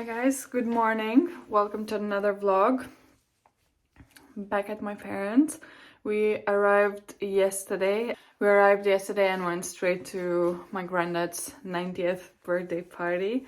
Hi guys, good morning. Welcome to another vlog. Back at my parents. We arrived yesterday. And went straight to my granddad's 90th birthday party,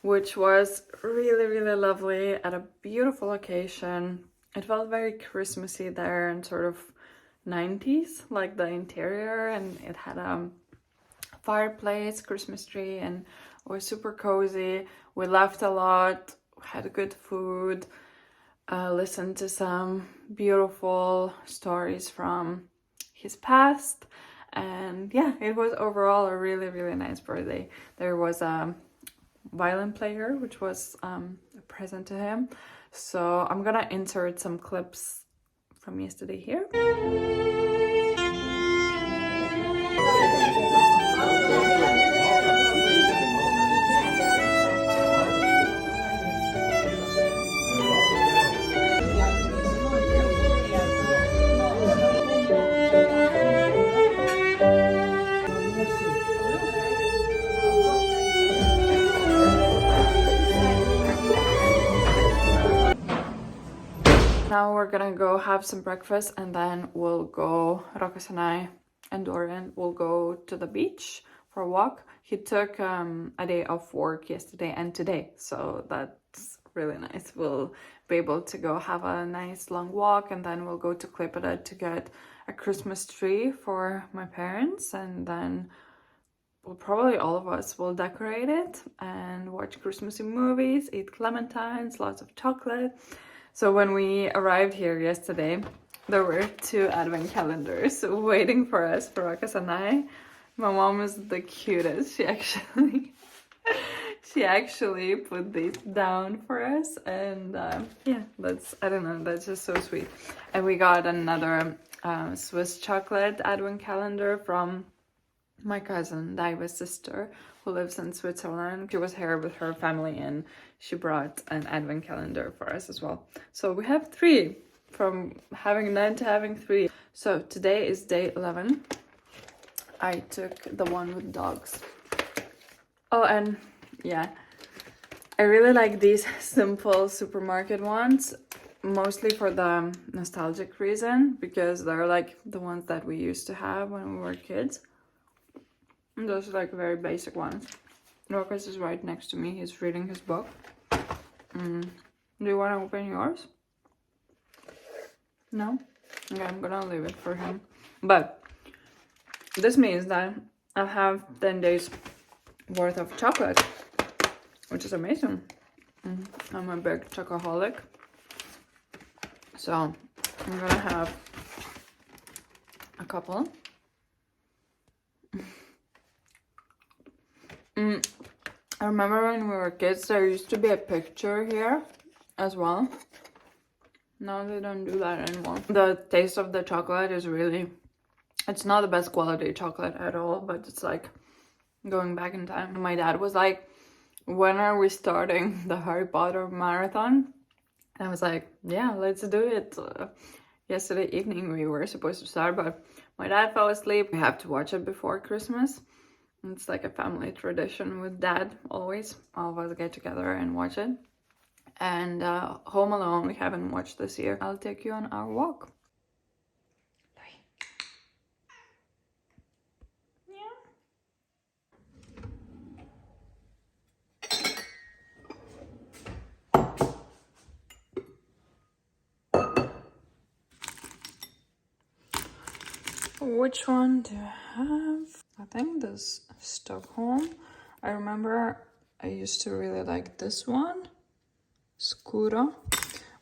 which was really lovely at a beautiful location. It felt very Christmassy there and sort of 90s, like the interior, and it had a fireplace, Christmas tree, and it was super cozy. We laughed a lot, had good food, listened to some beautiful stories from his past, and yeah, it was overall a really nice birthday. There was a violin player, which was a present to him, so I'm gonna insert some clips from yesterday here. Now we're gonna go have some breakfast and then we'll go, Rokas and I and Dorian will go to the beach for a walk. He took a day off work yesterday and today, so that's really nice. We'll be able to go have a nice long walk, and then we'll go to Klaipėda to get a Christmas tree for my parents, and then well, probably all of us will decorate it and watch Christmassy movies, eat clementines, lots of chocolate. So when we arrived here yesterday, there were 2 advent calendars waiting for us, for Rokas and I. My mom is the cutest. She actually put these down for us, and yeah, I don't know, that's just so sweet. And we got another Swiss chocolate advent calendar from my cousin, Daiva's sister, who lives in Switzerland. She was here with her family and she brought an advent calendar for us as well. So we have 3, from having none to having 3. So today is day 11. I took the one with dogs. Oh, and yeah, I really like these simple supermarket ones, mostly for the nostalgic reason, because they're like the ones that we used to have when we were kids. And those are like very basic ones. Rokas is right next to me. He's reading his book. Do you want to open yours? No? Okay, I'm gonna leave it for him. But this means that I'll have 10 days worth of chocolate, which is amazing. I'm a big chocoholic. So I'm gonna have a couple. I remember when we were kids, there used to be a picture here as well. Now they don't do that anymore. The taste of the chocolate is really, it's not the best quality chocolate at all, but it's like going back in time. My dad was like, when are we starting the Harry Potter marathon? And I was like, yeah, let's do it. Yesterday evening we were supposed to start, but my dad fell asleep. We have to watch it before Christmas. It's like a family tradition with Dad, always. All of us get together and watch it. And Home Alone, we haven't watched this year. I'll take you on our walk. Which one do I have? I think this Stockholm. I remember I used to really like this one. Scura.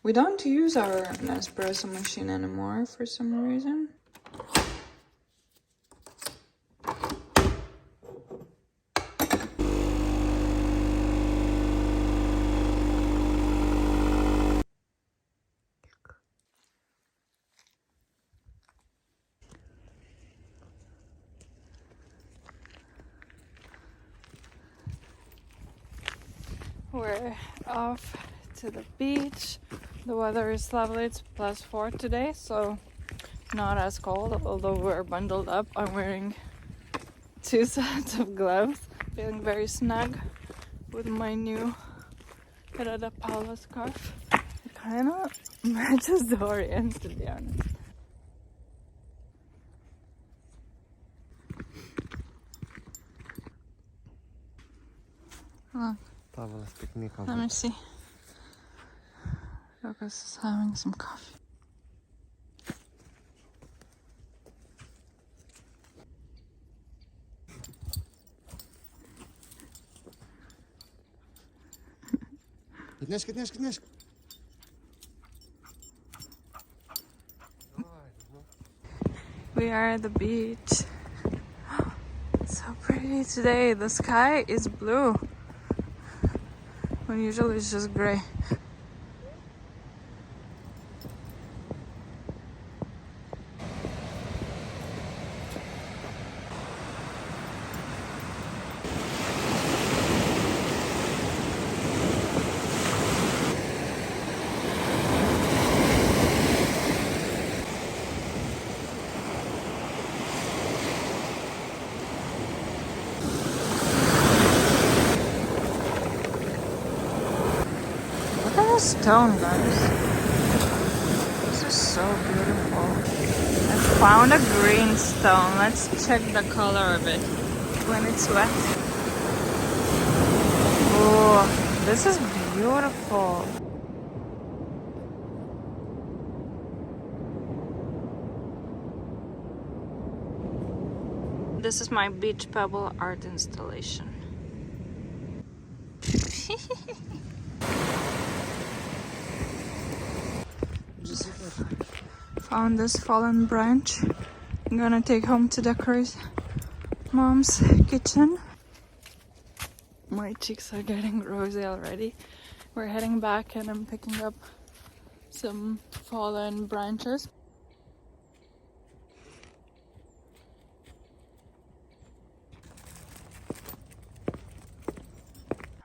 We don't use our Nespresso machine anymore for some reason. We're off to the beach. The weather is lovely. It's +4 today, so not as cold, although we're bundled up. I'm wearing 2 sets of gloves, feeling very snug with my new at the Paula scarf. It kind of matches Dorian's, to be honest. Look. Paula's picnic. Let me see. Lucas is having some coffee. Kidnesk. We are at the beach. So pretty today. The sky is blue. When usually it's just gray. Look at this stone, guys. This is so beautiful. I found a green stone. Let's check the color of it when it's wet. Oh, this is beautiful. This is my beach pebble art installation. Found this fallen branch. I'm gonna take home to decorate Mom's kitchen. My cheeks are getting rosy already. We're heading back and I'm picking up some fallen branches.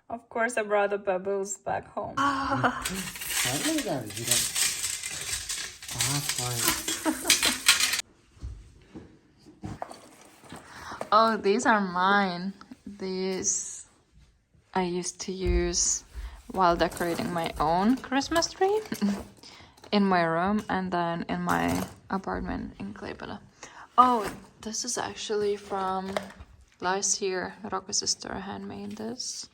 Of course I brought the pebbles back home. Oh, these are mine. These I used to use while decorating my own Christmas tree in my room and then in my apartment in Klaipėda. Oh, this is actually from last year. Rocco's sister handmade this.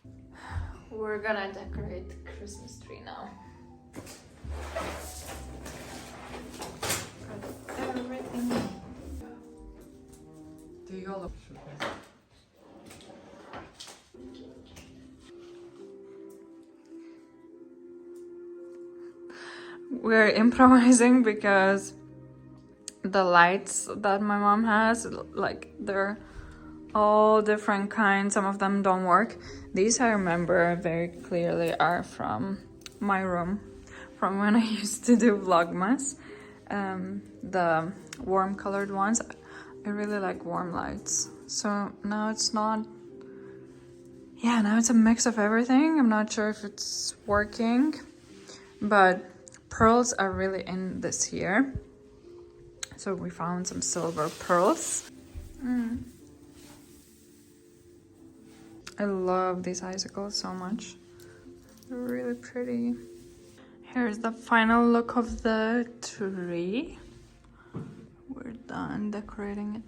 We're gonna decorate the Christmas tree now. Everything. Do you all We're improvising because the lights that my mom has, like, they're all different kinds. Some of them don't work. These I remember very clearly are from my room, from when I used to do Vlogmas. The warm colored ones. I really like warm lights. So now it's not... Yeah, now it's a mix of everything. I'm not sure if it's working, but pearls are really in this year. So we found some silver pearls. I love these icicles so much. They're really pretty. Here's the final look of the tree. We're done decorating it.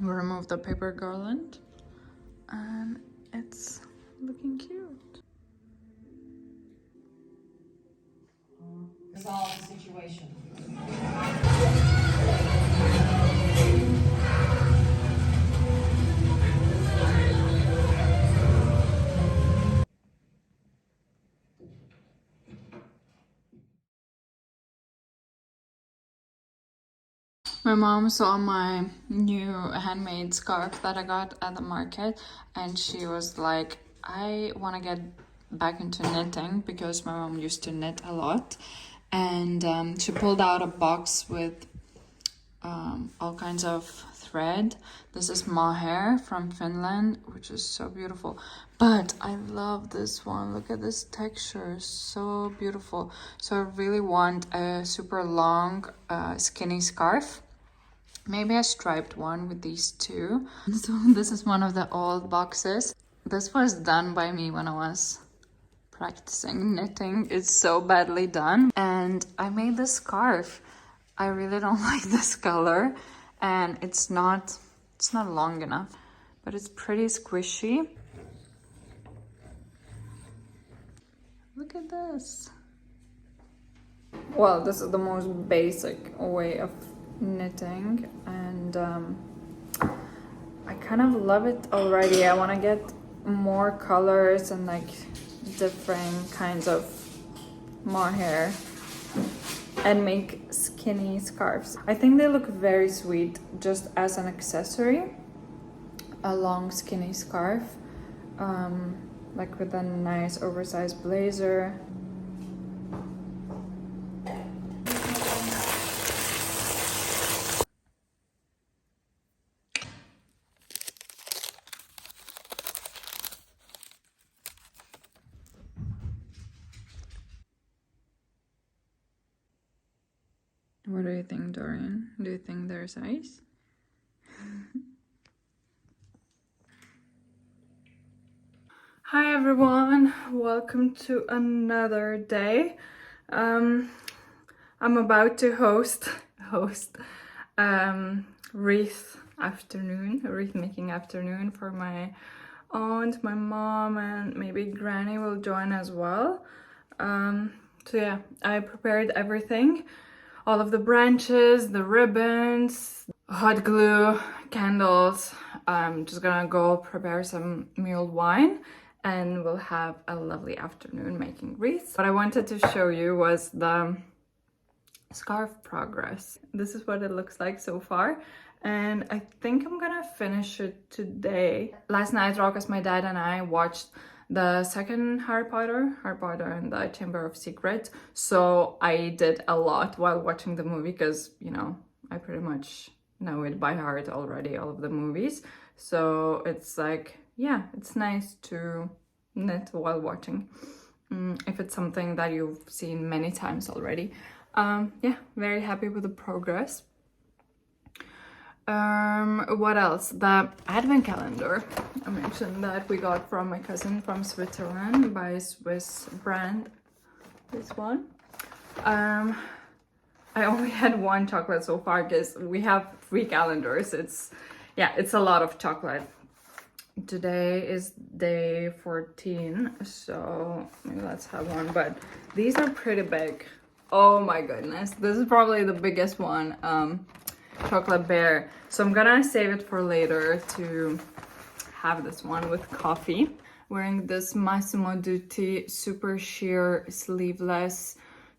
We removed the paper garland and it's looking cute. Resolve the situation. My mom saw my new handmade scarf that I got at the market and she was like, I want to get back into knitting because my mom used to knit a lot. And she pulled out a box with all kinds of thread. This is mohair from Finland, which is so beautiful. But I love this one. Look at this texture, so beautiful. So I really want a super long skinny scarf. Maybe a striped one with these two. So this is one of the old boxes. This was done by me when I was practicing knitting. It's so badly done. And I made this scarf. I really don't like this color, and it's not long enough, but it's pretty squishy. Look at this. Well, this is the most basic way of knitting, and I kind of love it already. I want to get more colors and like different kinds of mohair and make skinny scarves. I think they look very sweet just as an accessory. A long skinny scarf, like with a nice oversized blazer. What do you think, Dorian? Do you think there's ice? Hi everyone, welcome to another day. I'm about to host wreath making afternoon for my aunt, my mom, and maybe Granny will join as well. So yeah, I prepared everything. All of the branches, the ribbons, hot glue, candles. I'm just gonna go prepare some mulled wine and we'll have a lovely afternoon making wreaths. What I wanted to show you was the scarf progress. This is what it looks like so far, and I think I'm gonna finish it today. Last night, Rokas, my dad, and I watched the second Harry Potter and the Chamber of Secrets. So I did a lot while watching the movie because, you know, I pretty much know it by heart already, all of the movies. So it's like, yeah, it's nice to knit while watching, if it's something that you've seen many times already. Yeah, very happy with the progress. What else? The advent calendar. I mentioned that we got from my cousin from Switzerland by a Swiss brand. This one. I only had one chocolate so far because we have 3 calendars. It's a lot of chocolate. Today is day 14, so maybe let's have one. But these are pretty big. Oh my goodness, this is probably the biggest one. Chocolate bear. So I'm gonna save it for later to have this one with coffee. Wearing this Massimo Dutti super sheer sleeveless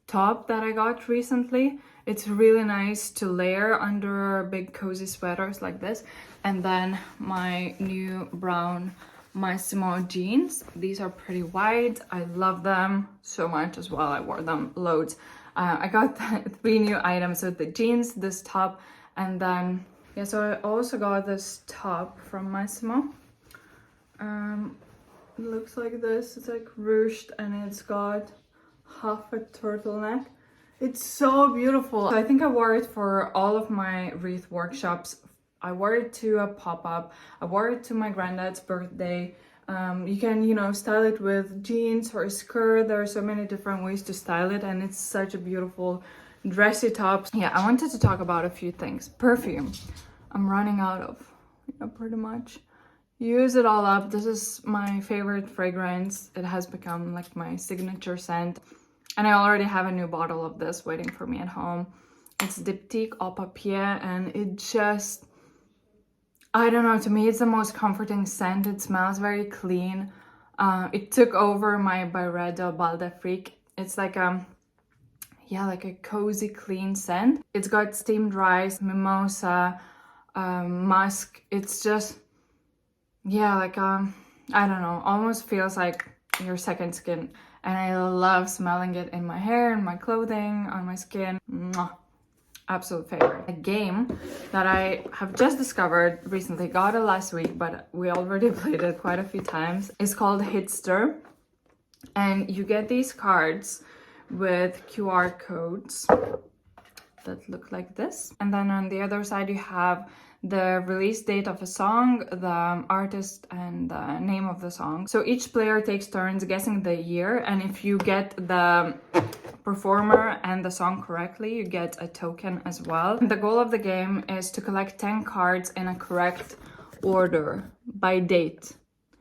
top that I got recently. It's really nice to layer under big cozy sweaters like this. And then my new brown Massimo jeans. These are pretty wide. I love them so much as well. I wore them loads. I got 3 new items with the jeans, this top, and then yeah, so I also got this top from Massimo. It looks like this. It's like ruched and it's got half a turtleneck. It's so beautiful. So I think I wore it for all of my wreath workshops. I wore it to a pop-up. I wore it to my granddad's birthday. You can, you know, style it with jeans or a skirt. There are so many different ways to style it, and it's such a beautiful dressy top. Yeah, I wanted to talk about a few things. Perfume. I'm running out of, pretty much. Use it all up. This is my favorite fragrance. It has become like my signature scent. And I already have a new bottle of this waiting for me at home. It's Diptyque Au Papier, and it just, I don't know, to me it's the most comforting scent. It smells very clean. It took over my Byredo Bal d'Afrique. It's like like a cozy, clean scent. It's got steamed rice, mimosa, musk. It's just, like I don't know, almost feels like your second skin. And I love smelling it in my hair, in my clothing, on my skin. Mwah. Absolute favorite. A game that I have just discovered recently, got it last week, but we already played it quite a few times. It's called Hitster. And you get these cards with QR codes that look like this. And then on the other side, you have the release date of a song, the artist, and the name of the song. So each player takes turns guessing the year, and if you get the performer and the song correctly, you get a token as well. The goal of the game is to collect 10 cards in a correct order by date.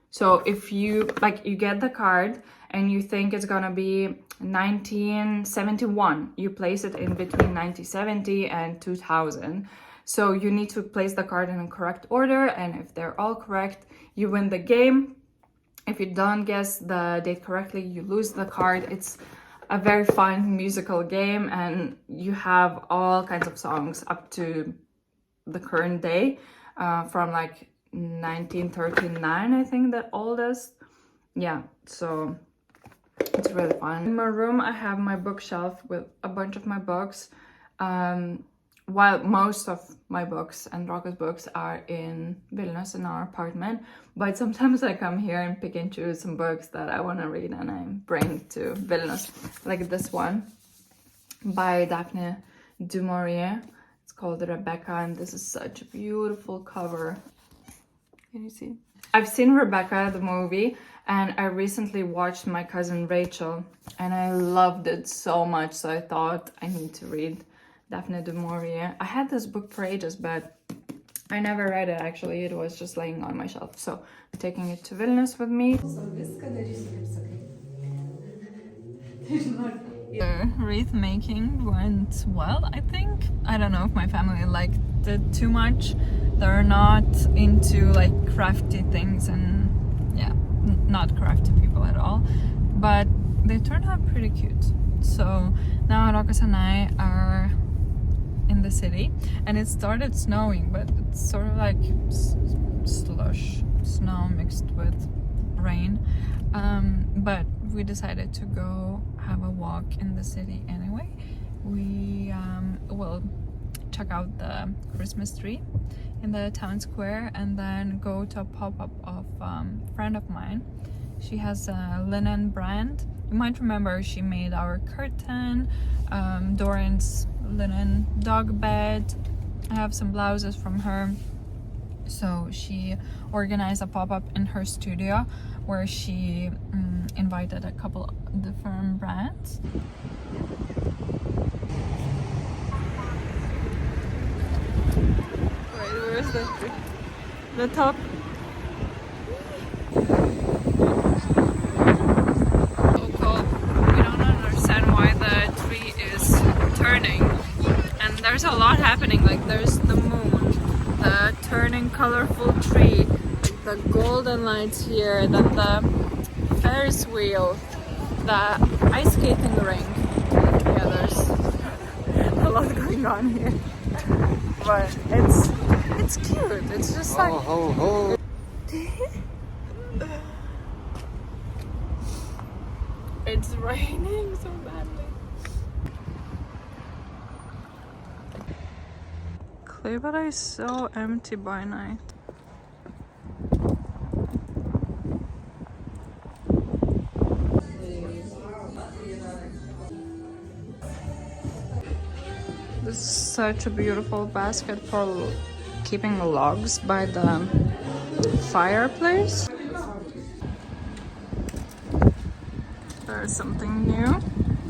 So if you get the card and you think it's gonna be 1971, you place it in between 1970 and 2000. So you need to place the card in a correct order, and if they're all correct, you win the game. If you don't guess the date correctly, you lose the card. It's a very fun musical game, and you have all kinds of songs up to the current day, from like 1939, I think, the oldest. Yeah, so it's really fun. In my room, I have my bookshelf with a bunch of my books. While most of my books and Rocco's books are in Vilnius in our apartment, but sometimes I come here and pick and choose some books that I want to read and I bring to Vilnius, like this one by Daphne du Maurier. It's called Rebecca, and this is such a beautiful cover. Can you see? I've seen Rebecca, the movie, and I recently watched My Cousin Rachel, and I loved it so much, so I thought I need to read Daphne du Maurier. I had this book for ages, but I never read it actually. It was just laying on my shelf. So I'm taking it to Vilnius with me. The wreath making went well, I think. I don't know if my family liked it too much. They're not into like crafty things, and yeah, not crafty people at all. But they turned out pretty cute. So now Rokas and I are in the city, and it started snowing, but it's sort of like slush snow mixed with rain, but we decided to go have a walk in the city anyway. We will check out the Christmas tree in the town square and then go to a pop-up of a friend of mine. She has a linen brand. You might remember she made our curtain, Doran's linen dog bed. I have some blouses from her. So she organized a pop-up in her studio where she invited a couple different brands. Wait, where's the top? There's a lot happening, like there's the moon, the turning colorful tree, like the golden lights here, then the Ferris wheel, the ice skating rink. Yeah, there's a lot going on here, but it's cute. It's just like it's raining so badly. Klaipėda is so empty by night. This is such a beautiful basket for keeping logs by the fireplace. There's something new,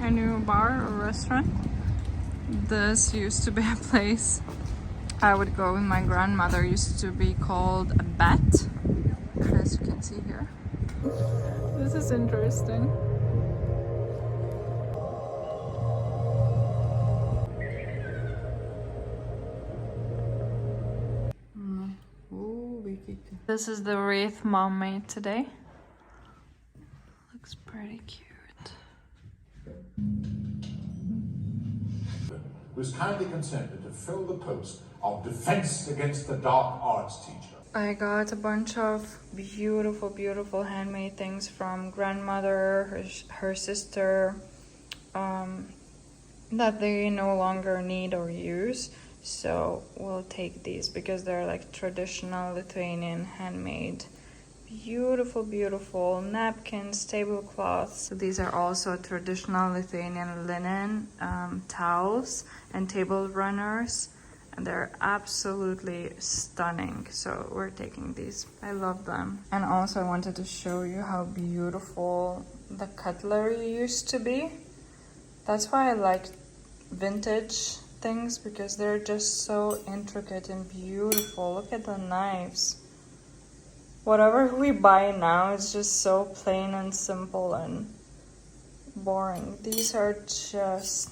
a new bar or restaurant. This used to be a place I would go with my grandmother. Used to be called a bat, as you can see here. This is interesting. This is the wreath mom made today. Looks pretty cute. Was kindly consented to fill the post of Defense Against the Dark Arts teacher. I got a bunch of beautiful handmade things from grandmother, her sister, that they no longer need or use. So we'll take these because they're like traditional Lithuanian handmade. Beautiful napkins, tablecloths. So these are also traditional Lithuanian linen towels and table runners. and they're absolutely stunning. So we're taking these. I love them. And also I wanted to show you how beautiful the cutlery used to be. That's why I like vintage things, because they're just so intricate and beautiful. Look at the knives. Whatever we buy now is just so plain and simple and boring. These are just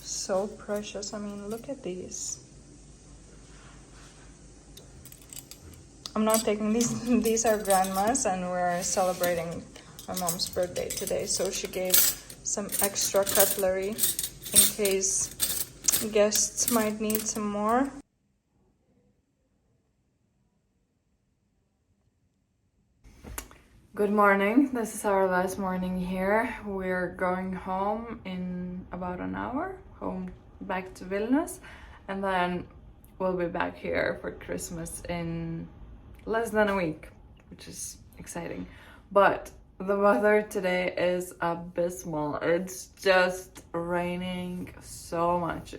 so precious. I mean, look at these. I'm not taking these. These are grandma's, and we're celebrating my mom's birthday today, so she gave some extra cutlery in case guests might need some more. Good morning. This is our last morning here. We're going home in about an hour, home back to Vilnius, and then we'll be back here for Christmas in less than a week, which is exciting. But the weather today is abysmal. It's just raining so much.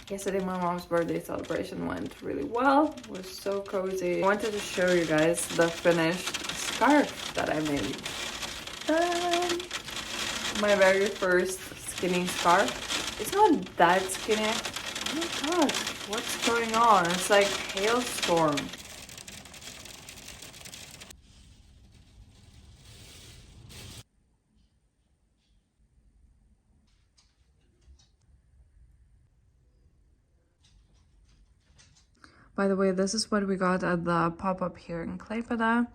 Yesterday my mom's birthday celebration went really well. It was so cozy. I wanted to show you guys the finished scarf that I made. My very first skinny scarf. It's not that skinny. Oh my gosh, what's going on? It's like hailstorm. By the way, this is what we got at the pop-up here in Klaipėda.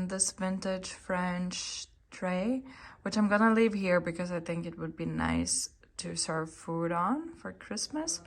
This vintage French tray, which I'm gonna leave here because I think it would be nice to serve food on for Christmas.